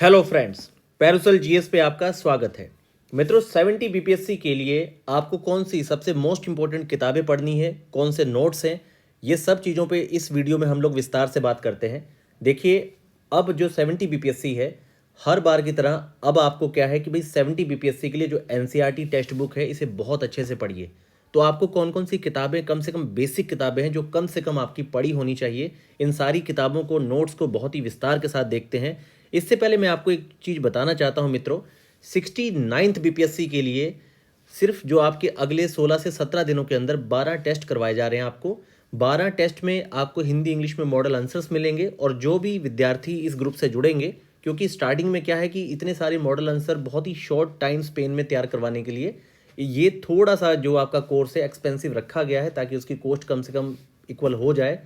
Hello friends, Paracel GS पे आपका स्वागत है। मित्रों, 70 बीपीएससी के लिए आपको कौन सी सबसे मोस्ट इंपॉर्टेंट किताबें पढ़नी है, कौन से नोट्स हैं, ये सब चीज़ों पे इस वीडियो में हम लोग विस्तार से बात करते हैं। देखिए, अब जो 70 बीपीएससी है, हर बार की तरह अब आपको क्या है कि भाई 70 बीपीएससी के लिए जो एनसीईआरटी टेक्स्ट बुक है, इसे बहुत अच्छे से पढ़िए। तो आपको कौन कौन सी किताबें, कम से कम बेसिक किताबें हैं जो कम से कम आपकी पढ़ी होनी चाहिए, इन सारी किताबों को, नोट्स को बहुत ही विस्तार के साथ देखते हैं। इससे पहले मैं आपको एक चीज़ बताना चाहता हूं मित्रों, 69th बीपीएससी के लिए सिर्फ जो आपके अगले 16 से 17 दिनों के अंदर 12 टेस्ट करवाए जा रहे हैं। आपको 12 टेस्ट में आपको हिंदी इंग्लिश में मॉडल आंसर्स मिलेंगे, और जो भी विद्यार्थी इस ग्रुप से जुड़ेंगे, क्योंकि स्टार्टिंग में क्या है कि इतने सारे मॉडल आंसर बहुत ही शॉर्ट टाइम स्पेन में तैयार करवाने के लिए ये थोड़ा सा जो आपका कोर्स है एक्सपेंसिव रखा गया है, ताकि उसकी कॉस्ट कम से कम इक्वल हो जाए।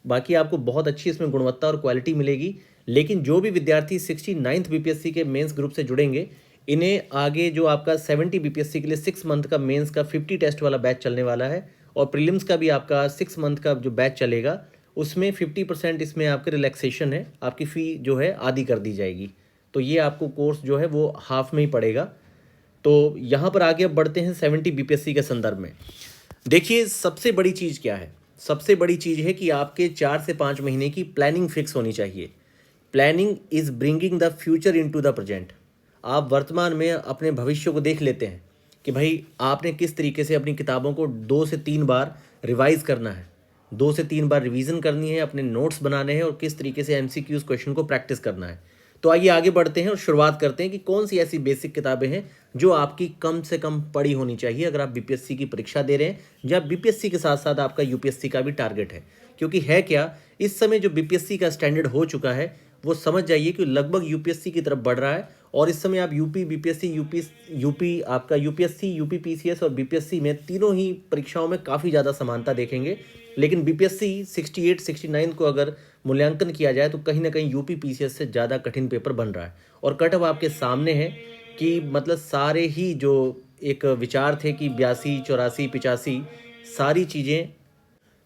बाकी आपको बहुत अच्छी इसमें गुणवत्ता और क्वालिटी मिलेगी। लेकिन जो भी विद्यार्थी 69th बीपीएससी के मेंस ग्रुप से जुड़ेंगे, इन्हें आगे जो आपका 70 बीपीएससी के लिए 6 मंथ का मेंस का 50 टेस्ट वाला बैच चलने वाला है, और प्रीलिम्स का भी आपका 6 मंथ का जो बैच चलेगा, उसमें 50% इसमें आपके रिलैक्सेशन है, आपकी फ़ी जो है आधी कर दी जाएगी। तो ये आपको कोर्स जो है वो हाफ में ही पड़ेगा। तो यहाँ पर आगे अब बढ़ते हैं 70 बीपीएससी के संदर्भ में। देखिए, सबसे बड़ी चीज़ क्या है? सबसे बड़ी चीज़ है कि आपके 4 से 5 महीने की प्लानिंग फिक्स होनी चाहिए। Planning is bringing the future into the present. आप वर्तमान में अपने भविष्य को देख लेते हैं कि भाई आपने किस तरीके से अपनी किताबों को 2 से 3 बार रिवाइज करना है, 2 से 3 बार रिवीजन करनी है, अपने नोट्स बनाने हैं, और किस तरीके से एमसीक्यूज क्वेश्चन को प्रैक्टिस करना है। तो आइए आगे बढ़ते हैं और शुरुआत करते हैं कि कौन सी ऐसी बेसिक किताबें हैं जो आपकी कम से कम पढ़ी होनी चाहिए अगर आप बीपीएससी की परीक्षा दे रहे हैं, या बीपीएससी के साथ साथ आपका यूपीएससी का भी टारगेट है। क्योंकि है क्या, इस समय जो बीपीएससी का स्टैंडर्ड हो चुका है, वो समझ जाइए कि लगभग यूपीएससी की तरफ बढ़ रहा है। और इस समय आप यूपी बीपीएससी, यूपी आपका यूपीएससी, यूपी पीसीएस और बीपीएससी में तीनों ही परीक्षाओं में काफ़ी ज़्यादा समानता देखेंगे। लेकिन बीपीएससी 68 69 को अगर मूल्यांकन किया जाए, तो कहीं ना कहीं यूपी पीसीएस से ज़्यादा कठिन पेपर बन रहा है। और कट ऑफ आपके सामने है कि मतलब सारे ही जो एक विचार थे कि 82 84 85, सारी चीज़ें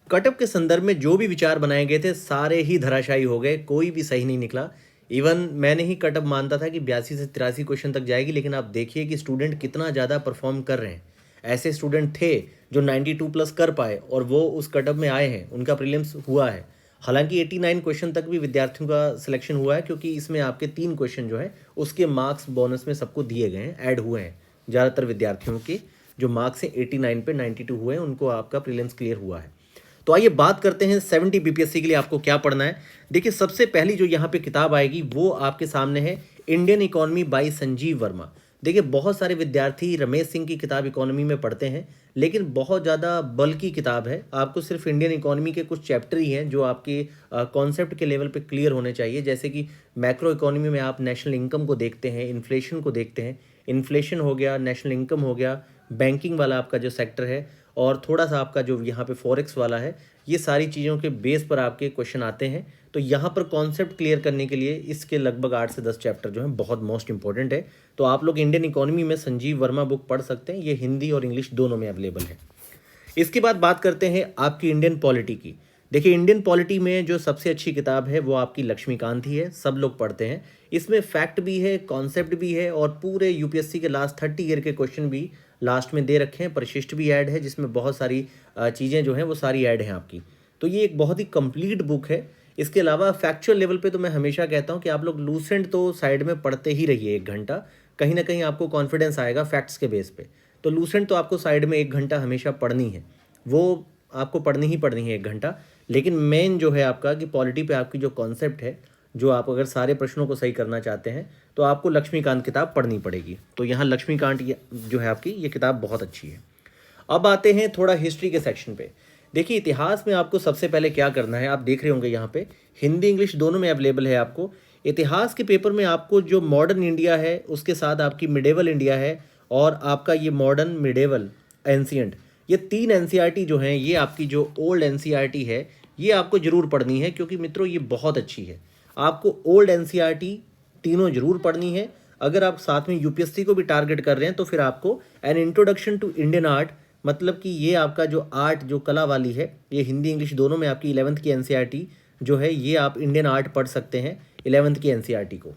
कटअप के संदर्भ में जो भी विचार बनाए गए थे, सारे ही धराशायी हो गए, कोई भी सही नहीं निकला। इवन मैंने ही कटअप मानता था कि 82 से 83 क्वेश्चन तक जाएगी, लेकिन आप देखिए कि स्टूडेंट कितना ज़्यादा परफॉर्म कर रहे हैं। ऐसे स्टूडेंट थे जो 92 प्लस कर पाए, और वो उस कटअप में आए हैं, उनका प्रीलिम्स हुआ है। हालांकि 89 क्वेश्चन तक भी विद्यार्थियों का सिलेक्शन हुआ है, क्योंकि इसमें आपके 3 क्वेश्चन जो है उसके मार्क्स बोनस में सबको दिए गए हैं, ऐड हुए हैं। ज़्यादातर विद्यार्थियों के जो मार्क्स हैं 89 पे 92 हुए हैं, उनको आपका प्रीलिम्स क्लियर हुआ है। तो आइए बात करते हैं 70 बीपीएससी के लिए आपको क्या पढ़ना है। देखिए, सबसे पहली जो यहाँ पे किताब आएगी वो आपके सामने है Indian economy bye Sanjeev Verma. देखिए, बहुत सारे विद्यार्थी रमेश सिंह की किताब इकोनॉमी में पढ़ते हैं, लेकिन बहुत ज़्यादा बल्कि किताब है। आपको सिर्फ इंडियन इकोनॉमी के कुछ चैप्टर ही हैं जो आपके कॉन्सेप्ट के लेवल पे क्लियर होने चाहिए। जैसे कि मैक्रो इकोनॉमी में आप नेशनल इनकम को देखते हैं, इन्फ्लेशन को देखते हैं। इन्फ्लेशन हो गया, नेशनल इनकम हो गया, बैंकिंग वाला आपका जो सेक्टर है, और थोड़ा सा आपका जो यहाँ पे फॉरेक्स वाला है। ये सारी चीज़ों के बेस पर आपके क्वेश्चन आते हैं। तो यहाँ पर कॉन्सेप्ट क्लियर करने के लिए इसके लगभग 8 से 10 चैप्टर जो हैं बहुत मोस्ट इंपॉर्टेंट है। तो आप लोग इंडियन इकोनॉमी में संजीव वर्मा बुक पढ़ सकते हैं, ये हिंदी और इंग्लिश दोनों में अवेलेबल है। इसके बाद बात करते हैं आपकी इंडियन पॉलिटी की। देखिए, इंडियन पॉलिटी में जो सबसे अच्छी किताब है वो आपकी लक्ष्मीकांत ही है, सब लोग पढ़ते हैं। इसमें फैक्ट भी है, कॉन्सेप्ट भी है, और पूरे यूपीएससी के लास्ट 30 ईयर के क्वेश्चन भी लास्ट में दे रखे हैं। परिशिष्ट भी ऐड है, जिसमें बहुत सारी चीज़ें जो हैं वो सारी ऐड हैं आपकी। तो ये एक बहुत ही कंप्लीट बुक है। इसके अलावा फैक्चुअल लेवल पे तो मैं हमेशा कहता हूँ कि आप लोग लूसेंट तो साइड में पढ़ते ही रहिए 1 घंटा, कहीं ना कहीं आपको कॉन्फिडेंस आएगा फैक्ट्स के बेस पे। तो लूसेंट तो आपको साइड में 1 घंटा हमेशा पढ़नी है, वो आपको पढ़नी ही पढ़नी है 1 घंटा। लेकिन मेन जो है आपका कि पॉलिटी पे आपकी जो कॉन्सेप्ट है, जो आप अगर सारे प्रश्नों को सही करना चाहते हैं, तो आपको लक्ष्मीकांत किताब पढ़नी पड़ेगी। तो यहाँ लक्ष्मीकांत जो है आपकी, ये किताब बहुत अच्छी है। अब आते हैं थोड़ा हिस्ट्री के सेक्शन पे। देखिए, इतिहास में आपको सबसे पहले क्या करना है, आप देख रहे होंगे यहाँ पे हिंदी इंग्लिश दोनों में अवेलेबल है आपको। इतिहास के पेपर में आपको जो मॉडर्न इंडिया है, उसके साथ आपकी मिडेवल इंडिया है, और आपका ये मॉडर्न, मिडेवल, एंशियंट, ये 3 एनसीईआरटी जो हैं, ये आपकी जो ओल्ड एनसीईआरटी है, ये आपको जरूर पढ़नी है। क्योंकि मित्रों ये बहुत अच्छी है। आपको ओल्ड एनसीईआरटी तीनों जरूर पढ़नी है। अगर आप साथ में यूपीएससी को भी टारगेट कर रहे हैं, तो फिर आपको an introduction to Indian art, मतलब कि ये आपका जो आर्ट, जो कला वाली है, ये हिंदी इंग्लिश दोनों में आपकी 11th की एनसीईआरटी जो है, ये आप इंडियन आर्ट पढ़ सकते हैं 11th की एनसीईआरटी को।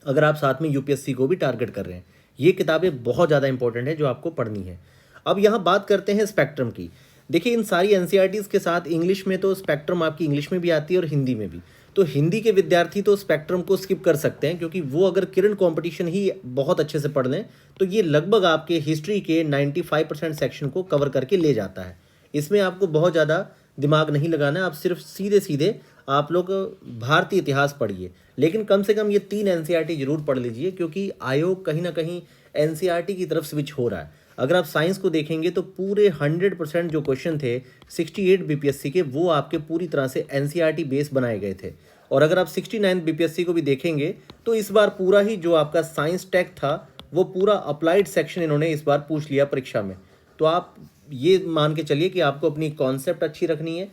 अगर आप साथ में यूपीएससी को भी टारगेट कर रहे हैं। ये किताबें बहुत ज़्यादा इंपॉर्टेंट है जो आपको पढ़नी है। अब यहाँ बात करते हैं स्पेक्ट्रम की। देखिए इन सारी एनसीईआरटीज़ के साथ इंग्लिश में तो स्पेक्ट्रम आपकी इंग्लिश में भी आती है और हिंदी में भी। तो हिंदी के विद्यार्थी तो स्पेक्ट्रम को स्किप कर सकते हैं, क्योंकि वो अगर किरण कंपटीशन ही बहुत अच्छे से पढ़ लें तो ये लगभग आपके हिस्ट्री के 95% सेक्शन को कवर करके ले जाता है। इसमें आपको बहुत ज़्यादा दिमाग नहीं लगाना है, आप सिर्फ सीधे सीधे आप लोग भारतीय इतिहास पढ़िए। लेकिन कम से कम ये 3 एनसीईआरटी जरूर पढ़ लीजिए, क्योंकि आयोग कहीं ना कहीं एनसीईआरटी की तरफ स्विच हो रहा है। अगर आप साइंस को देखेंगे तो पूरे 100% जो क्वेश्चन थे 68 बीपीएससी के, वो आपके पूरी तरह से एनसीईआरटी बेस बनाए गए थे। और अगर आप 69 बीपीएससी को भी देखेंगे तो इस बार पूरा ही जो आपका साइंस टेक था वो पूरा अप्लाइड सेक्शन इन्होंने इस बार पूछ लिया परीक्षा में। तो आप ये मान के चलिए कि आपको अपनी कॉन्सेप्ट अच्छी रखनी है,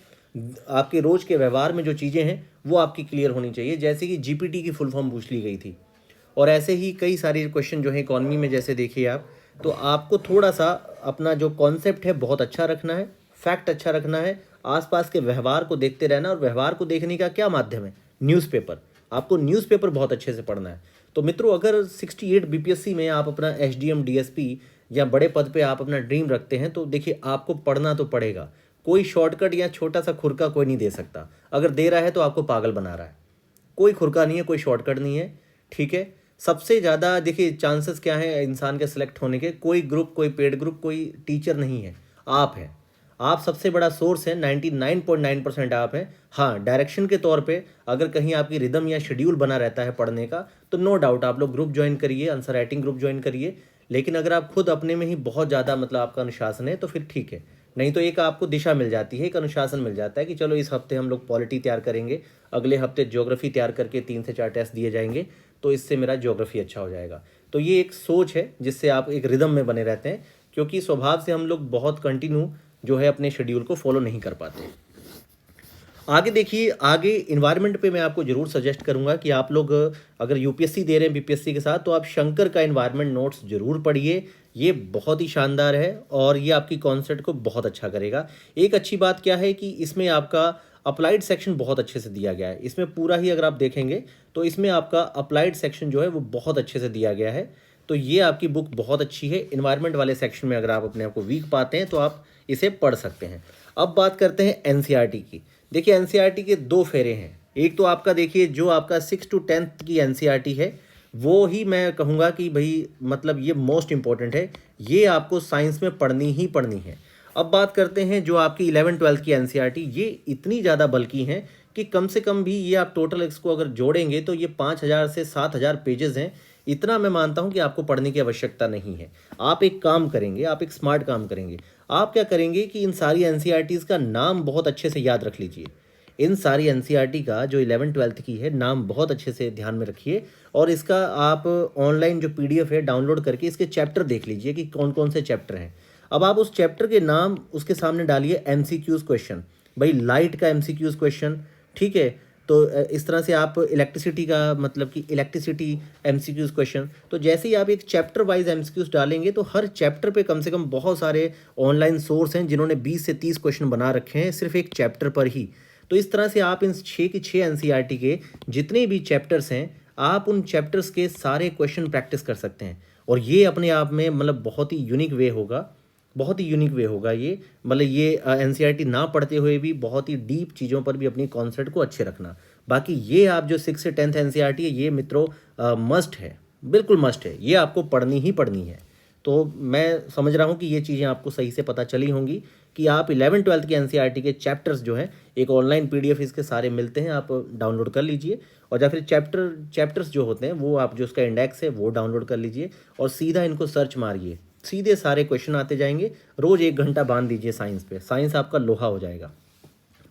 आपके रोज के व्यवहार में जो चीज़ें हैं वो आपकी क्लियर होनी चाहिए। जैसे कि जीपीटी की फुल फॉर्म पूछ ली गई थी, और ऐसे ही कई सारे क्वेश्चन जो है इकॉनमी में जैसे देखिए आप, तो आपको थोड़ा सा अपना जो कॉन्सेप्ट है बहुत अच्छा रखना है, फैक्ट अच्छा रखना है, आसपास के व्यवहार को देखते रहना। और व्यवहार को देखने का क्या माध्यम है? न्यूज़पेपर। आपको न्यूज़पेपर बहुत अच्छे से पढ़ना है। तो मित्रों अगर 68 बीपीएससी में आप अपना एसडीएम डीएसपी या बड़े पद पे आप अपना ड्रीम रखते हैं तो देखिए आपको पढ़ना तो पड़ेगा। कोई शॉर्टकट या छोटा सा खुरका कोई नहीं दे सकता। अगर दे रहा है तो आपको पागल बना रहा है। कोई खुरका नहीं है, कोई शॉर्टकट नहीं है, ठीक है। सबसे ज़्यादा देखिए चांसेस क्या है इंसान के सिलेक्ट होने के? कोई ग्रुप, कोई पेड ग्रुप, कोई टीचर नहीं है, आप हैं। आप सबसे बड़ा सोर्स है, 99.9% आप हैं। हाँ, डायरेक्शन के तौर पे अगर कहीं आपकी रिदम या शेड्यूल बना रहता है पढ़ने का तो नो डाउट आप लोग ग्रुप ज्वाइन करिए, आंसर राइटिंग ग्रुप ज्वाइन करिए। लेकिन अगर आप खुद अपने में ही बहुत ज़्यादा मतलब आपका अनुशासन है तो फिर ठीक है। नहीं तो एक आपको दिशा मिल जाती है, एक अनुशासन मिल जाता है कि चलो इस हफ्ते हम लोग पॉलिटी तैयार करेंगे, अगले हफ्ते ज्योग्राफी तैयार करके 3 से 4 टेस्ट दिए जाएंगे, तो इससे मेरा ज्योग्राफी अच्छा हो जाएगा। तो ये एक सोच है जिससे आप एक रिदम में बने रहते हैं, क्योंकि स्वभाव से हम लोग बहुत कंटिन्यू जो है अपने शेड्यूल को फॉलो नहीं कर पाते। आगे देखिए, आगे इन्वायरमेंट पे मैं आपको जरूर सजेस्ट करूंगा कि आप लोग अगर यूपीएससी दे रहे हैं बीपीएससी के साथ तो आप शंकर का इन्वायरमेंट नोट्स जरूर पढ़िए। ये बहुत ही शानदार है और ये आपकी कॉन्सेप्ट को बहुत अच्छा करेगा। एक अच्छी बात क्या है कि इसमें आपका अप्लाइड सेक्शन बहुत अच्छे से दिया गया है। इसमें पूरा ही अगर आप देखेंगे तो इसमें आपका अप्लाइड सेक्शन जो है वो बहुत अच्छे से दिया गया है। तो ये आपकी बुक बहुत अच्छी है। इन्वायरमेंट वाले सेक्शन में अगर आप अपने आप को वीक पाते हैं तो आप इसे पढ़ सकते हैं। अब बात करते हैं एनसीईआरटी की। देखिए एनसीईआरटी के 2 फेरे हैं। एक तो आपका देखिए जो आपका 6 to 10th की एनसीईआरटी है वो ही मैं कहूँगा कि भाई मतलब ये मोस्ट इंपॉर्टेंट है, ये आपको साइंस में पढ़नी ही पढ़नी है। अब बात करते हैं जो आपकी 11-12 की एनसीईआरटी, ये इतनी ज़्यादा बल्कि हैं कि कम से कम भी ये आप टोटल इसको अगर जोड़ेंगे तो ये 5000 से 7000 पेजेस हैं। इतना मैं मानता हूँ कि आपको पढ़ने की आवश्यकता नहीं है। आप एक काम करेंगे, आप एक स्मार्ट काम करेंगे। आप क्या करेंगे कि इन सारी एनसीईआरटीज़ का नाम बहुत अच्छे से याद रख लीजिए। इन सारी एनसीईआरटी का जो 11-12 की है नाम बहुत अच्छे से ध्यान में रखिए, और इसका आप ऑनलाइन जो पीडीएफ है डाउनलोड करके इसके चैप्टर देख लीजिए कि कौन कौन से चैप्टर हैं। अब आप उस चैप्टर के नाम उसके सामने डालिए एमसीक्यूज क्वेश्चन, भाई लाइट का एमसीक्यूज क्वेश्चन, ठीक है। तो इस तरह से आप इलेक्ट्रिसिटी का मतलब कि इलेक्ट्रिसिटी एमसीक्यूज क्वेश्चन। तो जैसे ही आप एक चैप्टर वाइज एमसीक्यूज डालेंगे तो हर चैप्टर पे कम से कम बहुत सारे ऑनलाइन सोर्स हैं जिन्होंने 20 से 30 क्वेश्चन बना रखे हैं सिर्फ एक चैप्टर पर ही। तो इस तरह से आप इन 6 की 6 एनसीईआरटी के जितने भी चैप्टर्स हैं आप उन चैप्टर्स के सारे क्वेश्चन प्रैक्टिस कर सकते हैं। और ये अपने आप में मतलब बहुत ही यूनिक वे होगा, बहुत ही यूनिक वे होगा ये। मतलब ये एनसीईआरटी ना पढ़ते हुए भी बहुत ही डीप चीज़ों पर भी अपनी कॉन्सेप्ट को अच्छे रखना। बाकी ये आप जो 6 से 10th एनसीईआरटी है ये मित्रों मस्ट है, बिल्कुल मस्ट है, ये आपको पढ़नी ही पढ़नी है। तो मैं समझ रहा हूँ कि ये चीज़ें आपको सही से पता चली होंगी कि आप 11-12 की एनसीईआरटी के चैप्टर्स जो हैं एक ऑनलाइन पीडीएफ इसके सारे मिलते हैं, आप डाउनलोड कर लीजिए। और या फिर चैप्टर्स जो होते हैं वो आप जो उसका इंडेक्स है वो डाउनलोड कर लीजिए और सीधा इनको सर्च मारिए, सीधे सारे क्वेश्चन आते जाएंगे। रोज़ 1 घंटा बांध दीजिए साइंस पे, साइंस आपका लोहा हो जाएगा।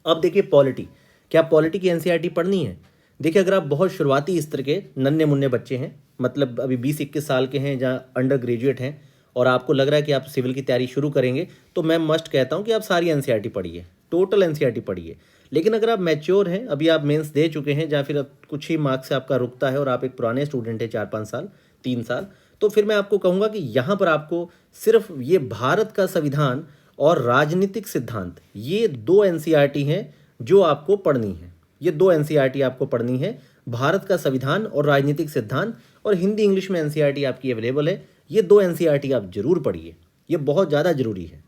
अब देखिए पॉलिटी, क्या पॉलिटी की एनसीईआरटी पढ़नी है? देखिए अगर आप बहुत शुरुआती स्तर के नन्हे मुन्ने बच्चे हैं, मतलब अभी 20-21 साल के हैं, जहाँ अंडर ग्रेजुएट हैं और आपको लग रहा है कि आप सिविल की तैयारी शुरू करेंगे, तो मैं मस्ट कहता हूँ कि आप सारी एनसीईआरटी पढ़िए, टोटल एनसीईआरटी पढ़िए। लेकिन अगर आप मैच्योर हैं, अभी आप मेंस दे चुके हैं या फिर अब कुछ ही मार्क्स से आपका रुकता है और आप एक पुराने स्टूडेंट हैं 4-5 साल 3 साल, तो फिर मैं आपको कहूँगा कि यहाँ पर आपको सिर्फ ये भारत का संविधान और राजनीतिक सिद्धांत, ये 2 एनसीईआरटी हैं जो आपको पढ़नी है। ये 2 एनसीईआरटी आपको पढ़नी है। भारत का संविधान और राजनीतिक सिद्धांत और हिंदी इंग्लिश में एनसीईआरटी आपकी अवेलेबल है। ये 2 एनसीईआरटी आप जरूर पढ़िए, ये बहुत ज़्यादा जरूरी है।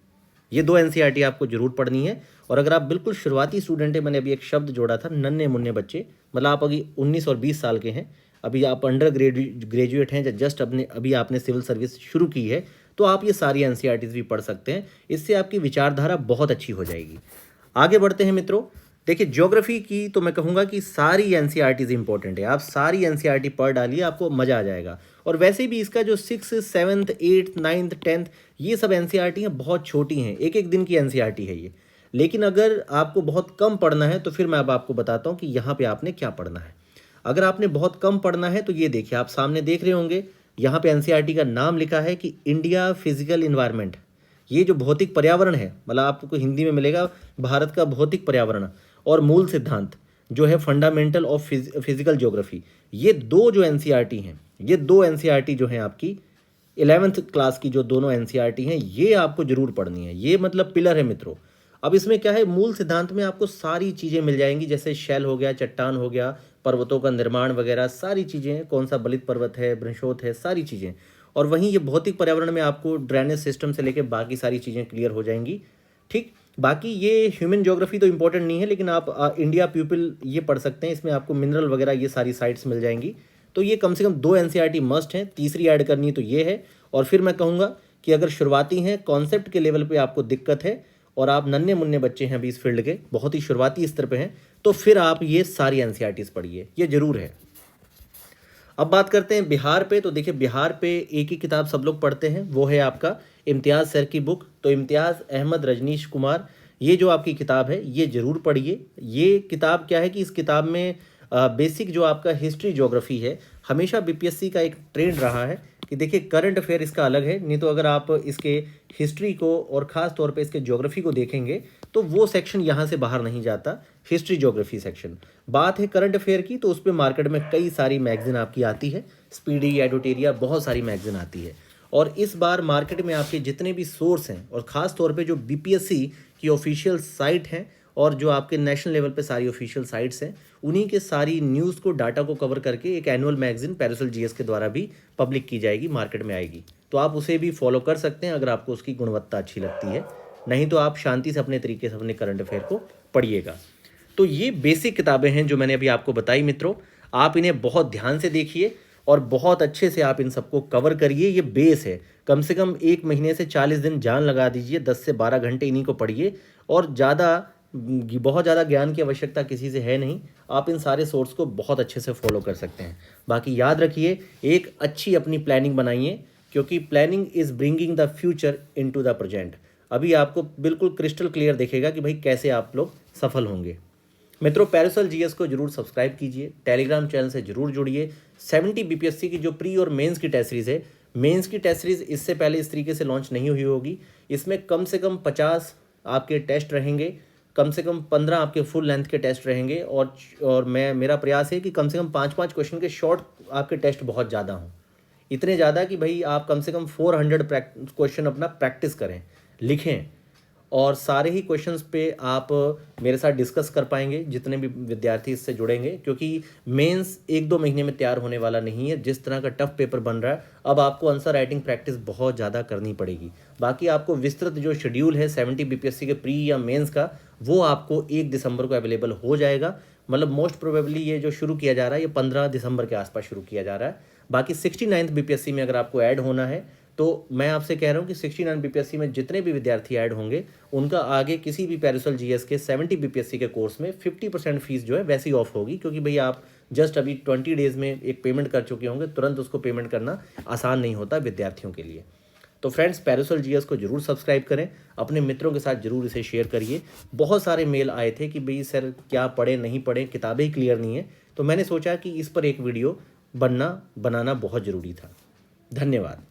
ये 2 एनसीईआरटी आपको जरूर पढ़नी है। और अगर आप बिल्कुल शुरुआती स्टूडेंट है, मैंने अभी एक शब्द जोड़ा था नन्हे मुन्ने बच्चे, मतलब आप अभी 19 और 20 साल के हैं, अभी आप अंडर ग्रेजुएट हैं या जस्ट अभी आपने सिविल सर्विस शुरू की है, तो आप ये सारी एनसीईआरटीज भी पढ़ सकते हैं। इससे आपकी विचारधारा बहुत अच्छी हो जाएगी। आगे बढ़ते हैं मित्रों। देखिए ज्योग्राफी की तो मैं कहूँगा कि सारी एनसीईआरटीज इंपॉर्टेंट है, आप सारी एनसीईआरटी पढ़ डालिए, आपको मज़ा आ जाएगा। और वैसे भी इसका जो 6th 7th 8th 9th 10th ये सब एनसीईआरटी हैं, बहुत छोटी हैं, एक एक दिन की एनसीईआरटी है ये। लेकिन अगर आपको बहुत कम पढ़ना है तो फिर मैं अब आपको बताता हूँ कि यहाँ पे आपने क्या पढ़ना है। अगर आपने बहुत कम पढ़ना है तो ये देखिए, आप सामने देख रहे होंगे, यहाँ पे एनसीईआरटी का नाम लिखा है कि इंडिया फिजिकल इन्वायरमेंट। ये जो भौतिक पर्यावरण है, मतलब आपको हिंदी में मिलेगा भारत का भौतिक पर्यावरण, और मूल सिद्धांत जो है फंडामेंटल ऑफ फिजिकल ज्योग्राफी, ये 2 जो एनसीईआरटी हैं, ये 2 एनसीईआरटी जो हैं आपकी 11th क्लास की जो दोनों एनसीईआरटी हैं, ये आपको जरूर पढ़नी है। ये मतलब पिलर है मित्रों। अब इसमें क्या है, मूल सिद्धांत में आपको सारी चीज़ें मिल जाएंगी, जैसे शैल हो गया, चट्टान हो गया, पर्वतों का निर्माण वगैरह सारी चीज़ें, कौन सा बलित पर्वत है, बृहस्पति है, सारी चीज़ें। और वहीं ये भौतिक पर्यावरण में आपको ड्रेनेज सिस्टम से लेकर बाकी सारी चीज़ें क्लियर हो जाएंगी। ठीक, बाकी ये ह्यूमन ज्योग्राफी तो इंपॉर्टेंट नहीं है, लेकिन आप इंडिया पीपल ये पढ़ सकते हैं, इसमें आपको मिनरल वगैरह ये सारी साइट्स मिल जाएंगी। तो ये कम से कम 2 एनसीईआरटी मस्ट हैं, तीसरी ऐड करनी तो ये है। और फिर मैं कहूँगा कि अगर शुरुआती हैं, कॉन्सेप्ट के लेवल पे आपको दिक्कत है और आप नन्हे मुन्ने बच्चे हैं अभी इस फील्ड के, बहुत ही शुरुआती स्तर पे हैं, तो फिर आप ये सारी एनसीईआरटीज पढ़िए, ये जरूर है। अब बात करते हैं बिहार पे। तो देखिए बिहार पे एक ही किताब सब लोग पढ़ते हैं, वो है आपका इम्तियाज़ सर की बुक। तो इम्तियाज़ अहमद रजनीश कुमार, ये जो आपकी किताब है ये जरूर पढ़िए। ये किताब क्या है कि इस किताब में बेसिक जो आपका हिस्ट्री ज्योग्राफी है, हमेशा बीपीएससी का एक ट्रेंड रहा है कि देखिए करंट अफेयर इसका अलग है, नहीं तो अगर आप इसके हिस्ट्री को और ख़ास तौर पे इसके ज्योग्राफी को देखेंगे तो वो सेक्शन यहाँ से बाहर नहीं जाता, हिस्ट्री ज्योग्राफी सेक्शन। बात है करंट अफेयर की, तो उस पर मार्केट में कई सारी मैगजीन आपकी आती है, स्पीडी, एडोटेरिया, बहुत सारी मैगजीन आती है। और इस बार मार्केट में आपके जितने भी सोर्स हैं, और ख़ास तौर पे जो बीपीएससी की ऑफिशियल साइट हैं और जो आपके नेशनल लेवल पे सारी ऑफिशियल साइट्स हैं, उन्हीं के सारी न्यूज़ को, डाटा को कवर करके एक एनुअल मैगजीन पैरासोल जीएस के द्वारा भी पब्लिक की जाएगी, मार्केट में आएगी। तो आप उसे भी फॉलो कर सकते हैं अगर आपको उसकी गुणवत्ता अच्छी लगती है, नहीं तो आप शांति से अपने तरीके से अपने करंट अफेयर को पढ़िएगा। तो ये बेसिक किताबें हैं जो मैंने अभी आपको बताई मित्रों, आप इन्हें बहुत ध्यान से देखिए और बहुत अच्छे से आप इन सबको कवर करिए। ये बेस है, कम से कम 1 महीने से 40 दिन जान लगा दीजिए, 10 से 12 घंटे इन्हीं को पढ़िए। और बहुत ज़्यादा ज्ञान की आवश्यकता किसी से है नहीं, आप इन सारे सोर्स को बहुत अच्छे से फॉलो कर सकते हैं। बाकी याद रखिए, एक अच्छी अपनी प्लानिंग बनाइए, क्योंकि planning is bringing the future into the present. अभी आपको बिल्कुल क्रिस्टल क्लियर दिखेगा कि भाई कैसे आप लोग सफल होंगे। मित्रों, पैरासोल जीएस को जरूर सब्सक्राइब कीजिए, टेलीग्राम चैनल से जरूर जुड़िए। 70 बीपीएससी की जो प्री और मेंस की टेस्ट सीरीज़ है, मेंस की टेस्ट सीरीज़ इससे पहले इस तरीके से लॉन्च नहीं हुई होगी। इसमें कम से कम 50 आपके टेस्ट रहेंगे, कम से कम 15 आपके फुल लेंथ के टेस्ट रहेंगे। और मेरा प्रयास है कि कम से कम 5-5 क्वेश्चन के शॉर्ट आपके टेस्ट बहुत ज़्यादा हों, इतने ज़्यादा कि भाई आप कम से कम 400 क्वेश्चन अपना प्रैक्टिस करें, लिखें, और सारे ही क्वेश्चंस पे आप मेरे साथ डिस्कस कर पाएंगे जितने भी विद्यार्थी इससे जुड़ेंगे, क्योंकि मेंस 1-2 महीने में तैयार होने वाला नहीं है। जिस तरह का टफ पेपर बन रहा है, अब आपको आंसर राइटिंग प्रैक्टिस बहुत ज़्यादा करनी पड़ेगी। बाकी आपको विस्तृत जो शेड्यूल है 70 बीपीएससी के प्री या मेंस का, वो आपको 1 दिसंबर को अवेलेबल हो जाएगा। मतलब मोस्ट प्रोबेबली ये जो शुरू किया जा रहा है, ये 15 दिसंबर के आसपास शुरू किया जा रहा है। बाकी 69th बीपीएससी में अगर आपको ऐड होना है, तो मैं आपसे कह रहा हूँ कि 69 बीपीएससी में जितने भी विद्यार्थी ऐड होंगे, उनका आगे किसी भी पैरासोल जीएस के 70 बीपीएससी के कोर्स में 50% फीस जो है वैसी ऑफ होगी, क्योंकि भाई आप जस्ट अभी 20 डेज़ में एक पेमेंट कर चुके होंगे, तुरंत उसको पेमेंट करना आसान नहीं होता विद्यार्थियों के लिए। तो फ्रेंड्स, पैरासोल जीएस को जरूर सब्सक्राइब करें, अपने मित्रों के साथ जरूर इसे शेयर करिए। बहुत सारे मेल आए थे कि भाई सर क्या पढ़े नहीं पढ़े, किताबें ही क्लियर नहीं है, तो मैंने सोचा कि इस पर एक वीडियो बनाना बहुत ज़रूरी था। धन्यवाद।